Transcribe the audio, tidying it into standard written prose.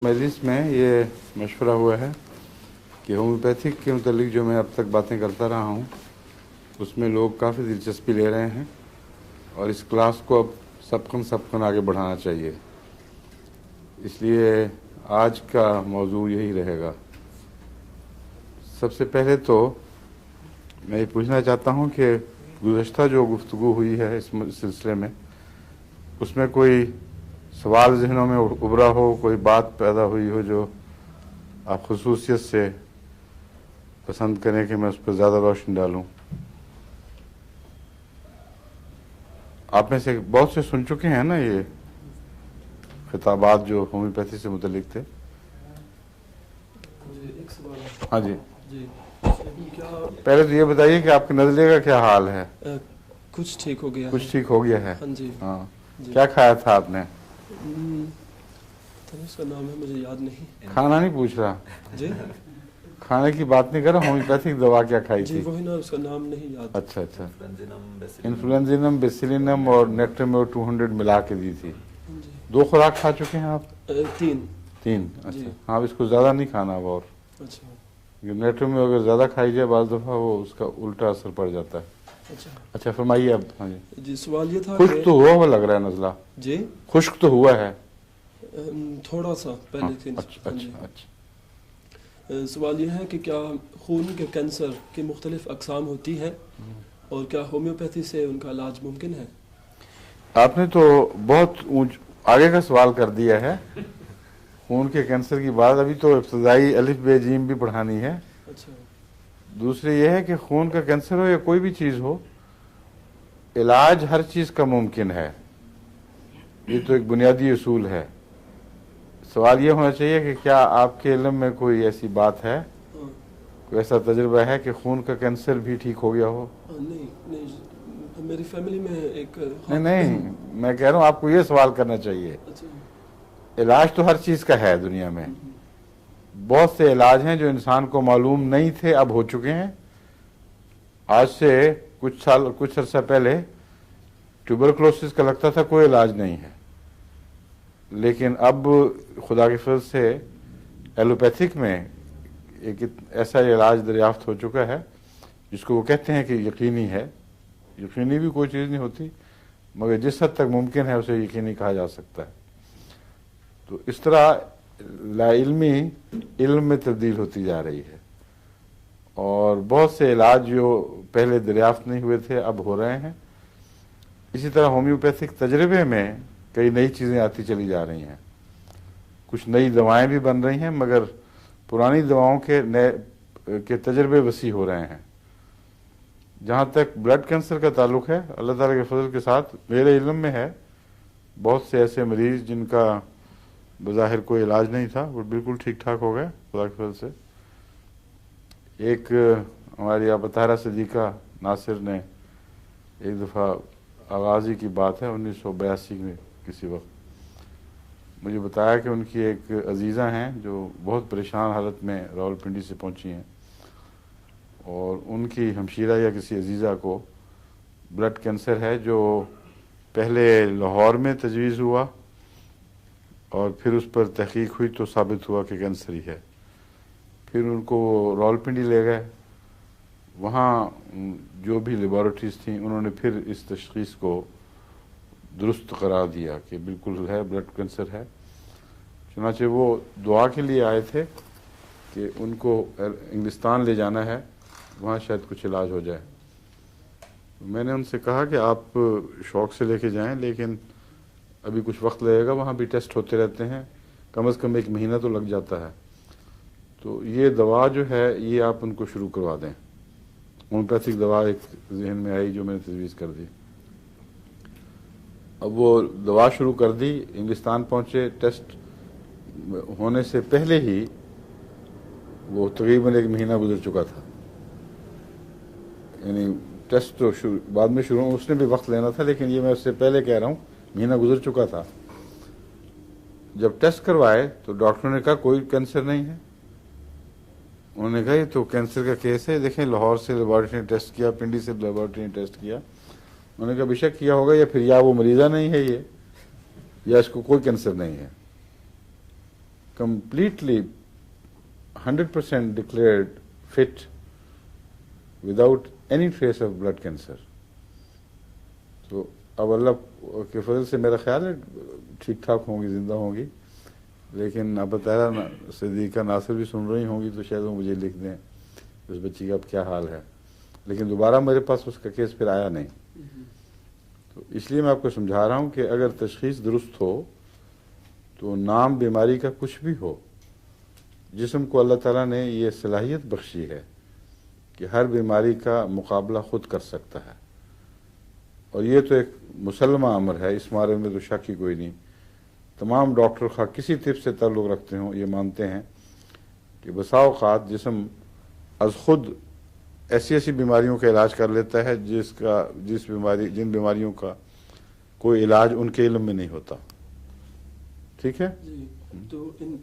मजलिस में ये मशवरा हुआ है कि होम्योपैथिक के मुतालिक जो मैं अब तक बातें करता रहा हूँ उसमें लोग काफ़ी दिलचस्पी ले रहे हैं और इस क्लास को अब सबकन आगे बढ़ाना चाहिए। इसलिए आज का मौजू यही रहेगा। सबसे पहले तो मैं ये पूछना चाहता हूँ कि गुज़श्ता जो गुफ्तगू हुई है इस सिलसिले में उसमें कोई सवाल ज़हनों में उभरा हो, कोई बात पैदा हुई हो जो आप खुसूसियत से पसंद करें कि मैं उस पर ज़्यादा रोशनी डालूं। आप में से बहुत से सुन चुके हैं ना ये खिताबात जो होम्योपैथी से मुतल्लिक थे। एक सवाल। हाँ जी क्या पहले तो ये बताइए कि आपके नज़ले का क्या हाल है। कुछ ठीक हो गया कुछ है? ठीक हो गया है? हाँ जी। हाँ जी। क्या खाया था आपने? तो उसका नाम है, मुझे याद नहीं। खाना नहीं पूछ रहा, जी खाने की बात नहीं कर रहा। होम्योपैथिक दवा क्या खाई जी थी? वही ना, उसका नाम नहीं याद। अच्छा अच्छा, इन्फ्लुएंजिनम और नेक्ट्रेमेव 200 मिला के दी थी। हाँ जी। 2 खुराक खा चुके हैं आप? 3। 3? जी। अच्छा हाँ, अब इसको ज़्यादा नहीं खाना अब। और अच्छा नेट्रोमेव अगर ज़्यादा खाई जाए बाज़ दफ़ा वो उसका उल्टा असर पड़ जाता है। अच्छा अच्छा फरमाइए अब। हाँ जी। जी, सवाल ये था खुश्क तो हुआ लग रहा है नज़ला। जी खुश्क तो हुआ है थोड़ा सा हाँ, पहले थी। अच्छा हाँ जी। अच्छा अच्छा। सवाल यह है कि क्या खून के कैंसर की मुख्तलिफ अकसाम होती हैं और क्या होम्योपैथी से उनका इलाज मुमकिन है? आपने तो बहुत आगे का सवाल कर दिया है। खून के कैंसर की बात, अभी तो इब्तदाई अलिफ बे जीम भी पढ़ानी है। अच्छा। दूसरी ये है कि खून का कैंसर हो या कोई भी चीज़ हो, इलाज हर चीज़ का मुमकिन है। ये तो एक बुनियादी उसूल है। सवाल ये होना चाहिए कि क्या आपके इल्म में कोई ऐसी बात है, हाँ। कोई ऐसा तजुर्बा है कि खून का कैंसर भी ठीक हो गया हो? नहीं नहीं, मेरी फैमिली में एक नहीं नहीं, मैं कह रहा हूँ आपको ये सवाल करना चाहिए। अच्छा। इलाज तो हर चीज़ का है दुनिया में। बहुत से इलाज हैं जो इंसान को मालूम नहीं थे, अब हो चुके हैं। आज से कुछ अर्सा पहले ट्यूबरकुलोसिस का लगता था कोई इलाज नहीं है, लेकिन अब खुदा के फजल से एलोपैथिक में एक ऐसा इलाज दरियाफ्त हो चुका है जिसको वो कहते हैं कि यकीनी है। यकीनी भी कोई चीज़ नहीं होती, मगर जिस हद तक मुमकिन है उसे यकीनी कहा जा सकता है। तो इस तरह लाइल्मी इल्म में तब्दील होती जा रही है और बहुत से इलाज जो पहले दरियाफ्त नहीं हुए थे अब हो रहे हैं। इसी तरह होम्योपैथिक तजर्बे में कई नई चीज़ें आती चली जा रही हैं। कुछ नई दवाएं भी बन रही हैं, मगर पुरानी दवाओं के तजर्बे वसी हो रहे हैं। जहाँ तक ब्लड कैंसर का ताल्लुक है, अल्लाह ताला के फजल के साथ मेरे इल्म में है बहुत से ऐसे मरीज़ जिनका बज़ाहिर कोई इलाज नहीं था, वो बिल्कुल ठीक ठाक हो गए खुदा के फजल से। एक हमारी अबतारा सदीका नासिर ने एक दफ़ा आगाज़ी की बात है 1982 में किसी वक्त मुझे बताया कि उनकी एक अजीज़ा हैं जो बहुत परेशान हालत में रावलपिंडी से पहुंची हैं और उनकी हमशीरा या किसी अजीज़ा को ब्लड कैंसर है जो पहले लाहौर में तजवीज़ हुआ और फिर उस पर तहकीक हुई तो साबित हुआ कि कैंसर ही है। फिर उनको रावलपिंडी ले गए, वहाँ जो भी लेबॉरेटरीज़ थी उन्होंने फिर इस तशख़ीस को दुरुस्त करार दिया कि बिल्कुल है, ब्लड कैंसर है। चुनांचे वो दुआ के लिए आए थे कि उनको इंग्लिस्तान ले जाना है, वहाँ शायद कुछ इलाज हो जाए। मैंने उनसे कहा कि आप शौक़ से लेके जाएं, लेकिन अभी कुछ वक्त लगेगा, वहाँ भी टेस्ट होते रहते हैं, कम से कम 1 महीना तो लग जाता है। तो ये दवा जो है ये आप उनको शुरू करवा दें। होम्योपैथिक दवा एक जहन में आई जो मैंने तजवीज़ कर दी। अब वो दवा शुरू कर दी, इंग्लिस्तान पहुँचे, टेस्ट होने से पहले ही वो तकरीबन 1 महीना गुजर चुका था। यानी टेस्ट तो बाद में शुरू, उसने भी वक्त लेना था, लेकिन ये मैं उससे पहले कह रहा हूँ महीना गुजर चुका था। जब टेस्ट करवाए तो डॉक्टर ने कहा कोई कैंसर नहीं है। उन्होंने कहा ये तो कैंसर का केस है, देखें लाहौर से लेबॉरेटरी ने टेस्ट किया, पिंडी से लेबॉरेटरी ने टेस्ट किया। उन्होंने कहा बेशक किया होगा, या फिर या वो मरीज़ा नहीं है ये, या इसको कोई कैंसर नहीं है। completely 100% declared fit without any trace of blood cancer. तो अब अल्लाह के फजल से मेरा ख्याल है ठीक ठाक होंगी, जिंदा होंगी। लेकिन अब तारा सिद्दीका नासिर भी सुन रही होंगी तो शायद वो मुझे लिख दें उस बच्ची का अब क्या हाल है। लेकिन दोबारा मेरे पास उसका केस फिर आया नहीं। तो इसलिए मैं आपको समझा रहा हूँ कि अगर तशखीस दुरुस्त हो तो नाम बीमारी का कुछ भी हो, जिस्म को अल्लाह ताला ने ये सलाहियत बख्शी है कि हर बीमारी का मुकाबला खुद कर सकता है। और ये तो एक मुसलमा अमर है, इस बारे में तो शक ही कोई नहीं। तमाम डॉक्टर खा किसी तिब से ताल्लुक़ रखते हों ये मानते हैं कि बसा औक़ात जिस्म अज खुद ऐसी ऐसी बीमारियों का इलाज कर लेता है जिन बीमारियों का कोई इलाज उनके इल्म में नहीं होता। ठीक है जी, तो इन